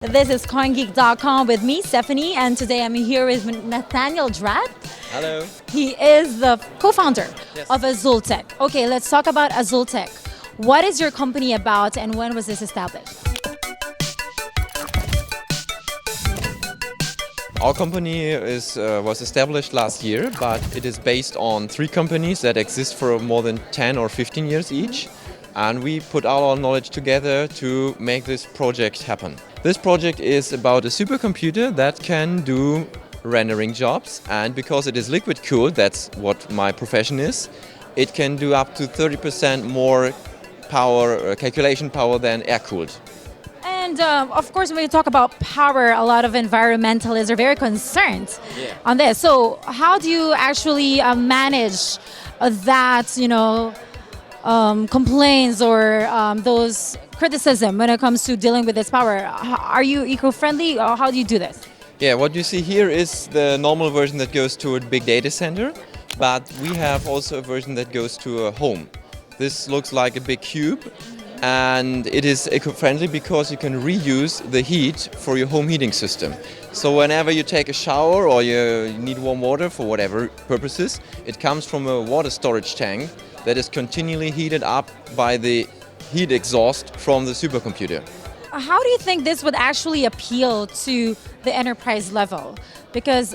This is CoinGeek.com with me, Stephanie, and today I'm here with Nathanael Draht. Hello. He is the co-founder Yes. of Azultec. Okay, let's talk about Azultec. What is your company about and when was this established? Our company was established last year, but it is based on three companies that exist for more than 10 or 15 years each. And we put all our knowledge together to make this project happen. This project is about a supercomputer that can do rendering jobs, and because it is liquid cooled, that's what my profession is, it can do up to 30% more power, calculation power than air cooled. And of course, when we talk about power, a lot of environmentalists are very concerned on this. So how do you actually manage that, complaints or those criticism when it comes to dealing with this power? Are you eco-friendly or how do you do this? Yeah, what you see here is the normal version that goes to a big data center, but we have also a version that goes to a home. This looks like a big cube, and it is eco-friendly because you can reuse the heat for your home heating system. So whenever you take a shower or you need warm water for whatever purposes, it comes from a water storage tank that is continually heated up by the heat exhaust from the supercomputer. How do you think this would actually appeal to the enterprise level? Because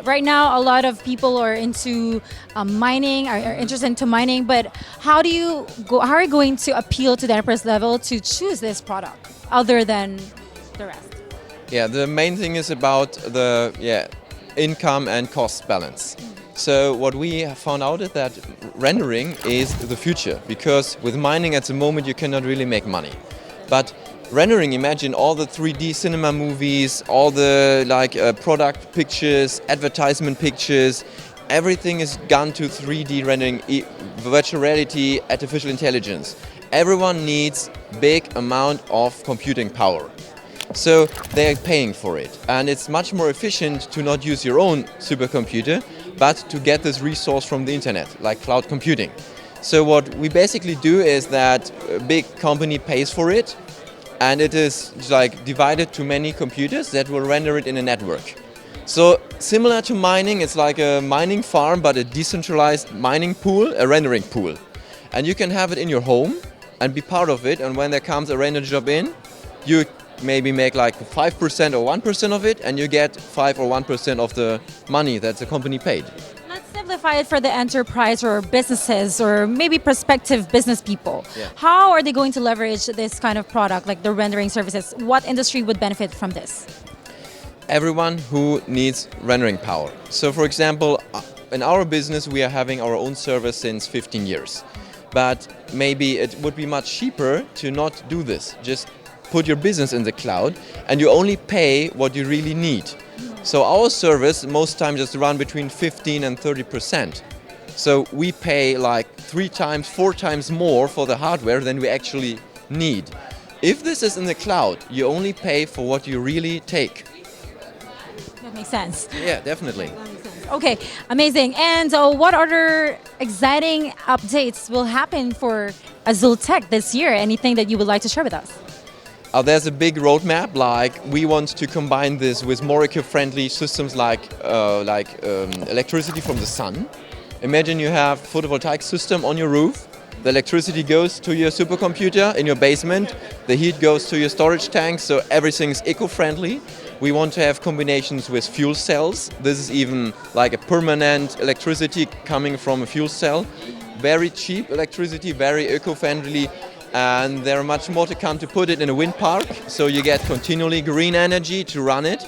right now a lot of people are into mining, are interested into mining, but how are you going to appeal to the enterprise level to choose this product other than the rest? Yeah, the main thing is about the income and cost balance. So what we have found out is that rendering is the future, because with mining at the moment you cannot really make money. But rendering, imagine all the 3D cinema movies, all the product pictures, advertisement pictures, everything is gone to 3D rendering, virtual reality, artificial intelligence. Everyone needs big amount of computing power. So they are paying for it. And it's much more efficient to not use your own supercomputer, but to get this resource from the internet, like cloud computing. So what we basically do is that a big company pays for it, and it is divided to many computers that will render it in a network. So similar to mining, it's like a mining farm, but a decentralized mining pool, a rendering pool. And you can have it in your home and be part of it, and when there comes a render job in, you maybe make 5% or 1% of it, and you get 5 or 1% of the money that the company paid. Let's simplify it for the enterprise or businesses or maybe prospective business people. Yeah. How are they going to leverage this kind of product, like the rendering services? What industry would benefit from this? Everyone who needs rendering power. So for example, in our business we are having our own service since 15 years. But maybe it would be much cheaper to not do this. Just put your business in the cloud and you only pay what you really need. So our service most times just run between 15 and 30%. So we pay 3 times, 4 times more for the hardware than we actually need. If this is in the cloud, you only pay for what you really take. That makes sense. Yeah, definitely. Okay, amazing. And what other exciting updates will happen for Azultec this year? Anything that you would like to share with us? There's a big roadmap. We want to combine this with more eco-friendly systems like electricity from the sun. Imagine you have photovoltaic system on your roof. The electricity goes to your supercomputer in your basement. The heat goes to your storage tank, so everything is eco-friendly. We want to have combinations with fuel cells. This is even like a permanent electricity coming from a fuel cell. Very cheap electricity, very eco-friendly. And there are much more to come to put it in a wind park, so you get continually green energy to run it.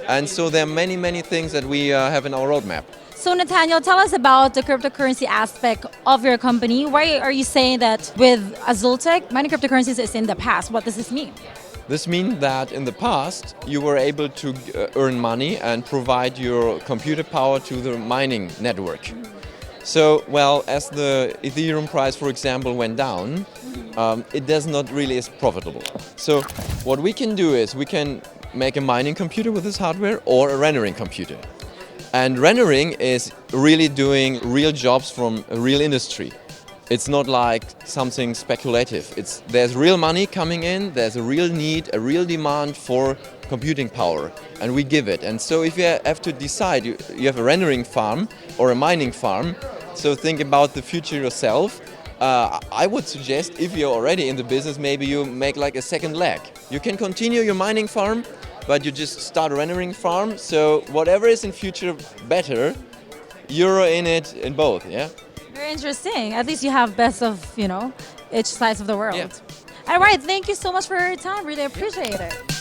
And so there are many, many things that we have in our roadmap. So Nathaniel, tell us about the cryptocurrency aspect of your company. Why are you saying that with Azultec, mining cryptocurrencies is in the past? What does this mean? This means that in the past you were able to earn money and provide your computer power to the mining network. So, as the Ethereum price, for example, went down, it does not really is profitable. So what we can do is we can make a mining computer with this hardware or a rendering computer. And rendering is really doing real jobs from a real industry. It's not like something speculative. There's real money coming in, there's a real need, a real demand for computing power, and we give it. And so if you have to decide, you have a rendering farm or a mining farm, so think about the future yourself. I would suggest, if you're already in the business, maybe you make like a second leg. You can continue your mining farm, but you just start a rendering farm, so whatever is in future better, you're in it in both, yeah? Very interesting. At least you have best of, each sides of the world. Yeah. All right, thank you so much for your time. Really appreciate it.